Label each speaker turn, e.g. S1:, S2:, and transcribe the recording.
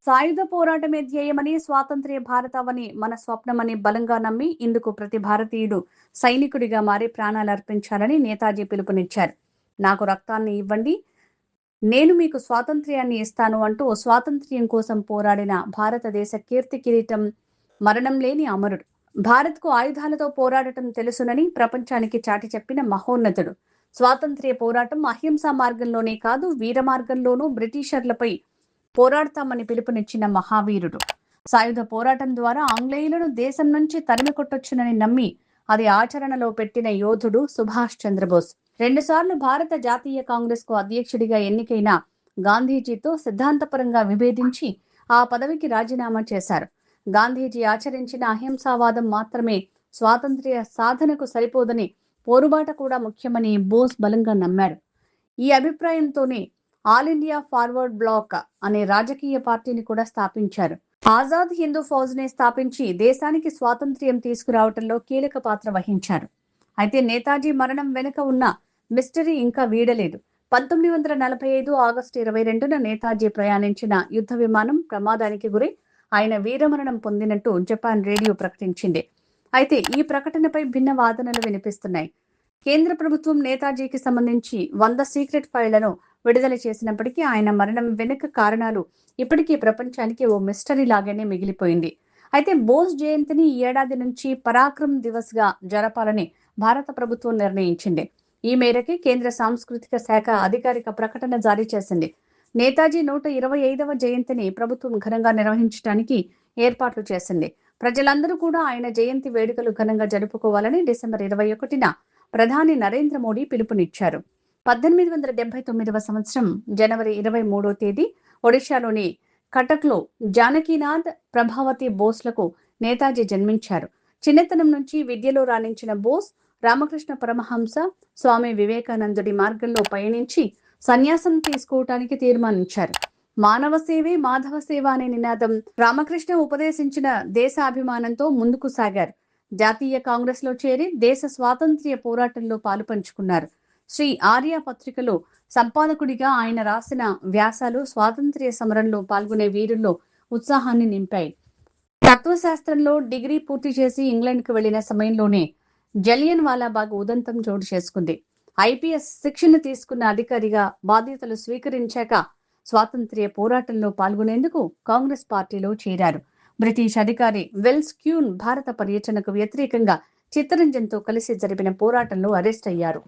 S1: సాయుధ పోరాటమే ధ్యేయమని, స్వాతంత్ర్య భారతావని మన స్వప్నమని బలంగా నమ్మి, ఇందుకు ప్రతి భారతీయుడు సైనికుడిగా మారి ప్రాణాలర్పించాలని నేతాజీ పిలుపునిచ్చారు. నాకు రక్తాన్ని ఇవ్వండి, నేను మీకు స్వాతంత్ర్యాన్ని ఇస్తాను అంటూ స్వాతంత్ర్యం కోసం పోరాడిన భారతదేశ కీర్తి కిరీటం, మరణం లేని అమరుడు. భారత్కు ఆయుధాలతో పోరాడటం తెలుసునని ప్రపంచానికి చాటి చెప్పిన మహోన్నతుడు. స్వాతంత్ర్య పోరాటం అహింసా మార్గంలోనే కాదు, వీర మార్గంలోనూ బ్రిటిషర్లపై పోరాడతామని పిలుపునిచ్చిన మహావీరుడు. సాయుధ పోరాటం ద్వారా ఆంగ్లేయులను దేశం నుంచి తరిమి కొట్టొచ్చునని నమ్మి అది ఆచరణలో పెట్టిన యోధుడు సుభాష్ చంద్రబోస్. 2 సార్లు భారత జాతీయ కాంగ్రెస్ కు అధ్యక్షుడిగా ఎన్నికైన గాంధీజీతో సిద్ధాంతపరంగా విభేదించి ఆ పదవికి రాజీనామా చేశారు. గాంధీజీ ఆచరించిన అహింసావాదం మాత్రమే స్వాతంత్ర్య సాధనకు సరిపోదని, పోరుబాట కూడా ముఖ్యమని బోస్ బలంగా నమ్మాడు. ఈ అభిప్రాయంతోనే ఆల్ ఇండియా ఫార్వర్డ్ బ్లాక్ అనే రాజకీయ పార్టీని కూడా స్థాపించారు. ఆజాద్ హిందూ ఫౌజ్ ని స్థాపించి దేశానికి స్వాతంత్ర్యం తీసుకురావటంలో కీలక పాత్ర వహించారు. అయితే నేతాజీ మరణం వెనుక ఉన్న మిస్టరీ ఇంకా వీడలేదు. 1945 ఆగస్టు 22న నేతాజీ ప్రయాణించిన యుద్ధ విమానం ప్రమాదానికి గురై ఆయన వీరమరణం పొందినట్టు జపాన్ రేడియో ప్రకటించింది. అయితే ఈ ప్రకటనపై భిన్న వాదనలు వినిపిస్తున్నాయి. కేంద్ర ప్రభుత్వం నేతాజీకి సంబంధించి 100 సీక్రెట్ ఫైళ్లను విడుదల చేసినప్పటికీ ఆయన మరణం వెనుక కారణాలు ఇప్పటికీ ప్రపంచానికి ఓ మిస్టరీ లాగానే మిగిలిపోయింది. అయితే బోస్ జయంతిని ఈ ఏడాది నుంచి పరాక్రమ్ దివస్ గా జరపాలని భారత ప్రభుత్వం నిర్ణయించింది. ఈ మేరకు కేంద్ర సాంస్కృతిక శాఖ అధికారిక ప్రకటన జారీ చేసింది. నేతాజీ 125వ జయంతిని ప్రభుత్వం ఘనంగా నిర్వహించడానికి ఏర్పాట్లు చేసింది. ప్రజలందరూ కూడా ఆయన జయంతి వేడుకలు ఘనంగా జరుపుకోవాలని డిసెంబర్ 21న ప్రధాని నరేంద్ర మోడీ పిలుపునిచ్చారు. 1879వ సంవత్సరం జనవరి 23వ తేదీ ఒడిశాలోని కటక్లో జానకీనాథ్, ప్రభావతి బోస్లకు నేతాజీ జన్మించారు. చిన్నతనం నుంచి విద్యలో రాణించిన బోస్ రామకృష్ణ పరమహంస, స్వామి వివేకానందుడి మార్గంలో పయనించి సన్యాసం తీసుకోవటానికి తీర్మానించారు. మానవ సేవే మాధవ సేవ అనే నినాదం రామకృష్ణ ఉపదేశించిన దేశాభిమానంతో ముందుకు సాగారు. జాతీయ కాంగ్రెస్ లో చేరి దేశ స్వాతంత్ర్య పోరాటంలో పాలుపంచుకున్నారు. శ్రీ ఆర్య పత్రికలో సంపాదకుడిగా ఆయన రాసిన వ్యాసాలు స్వాతంత్ర్య సమరంలో పాల్గొనే వీరుల్లో ఉత్సాహాన్ని నింపాయి. తత్వశాస్త్రంలో డిగ్రీ పూర్తి చేసి ఇంగ్లాండ్కు వెళ్లిన సమయంలోనే జలియన్ వాలాబాగ్ ఉదంతం చోటు చేసుకుంది. ఐపీఎస్ శిక్షణ తీసుకున్న అధికారిగా బాధ్యతలు స్వీకరించాక స్వాతంత్ర్య పోరాటంలో పాల్గొనేందుకు కాంగ్రెస్ పార్టీలో చేరారు. బ్రిటిష్ అధికారి వెల్స్ క్యూన్ భారత పర్యటనకు వ్యతిరేకంగా చిత్తరంజన్తో కలిసి జరిపిన పోరాటంలో అరెస్ట్ అయ్యారు.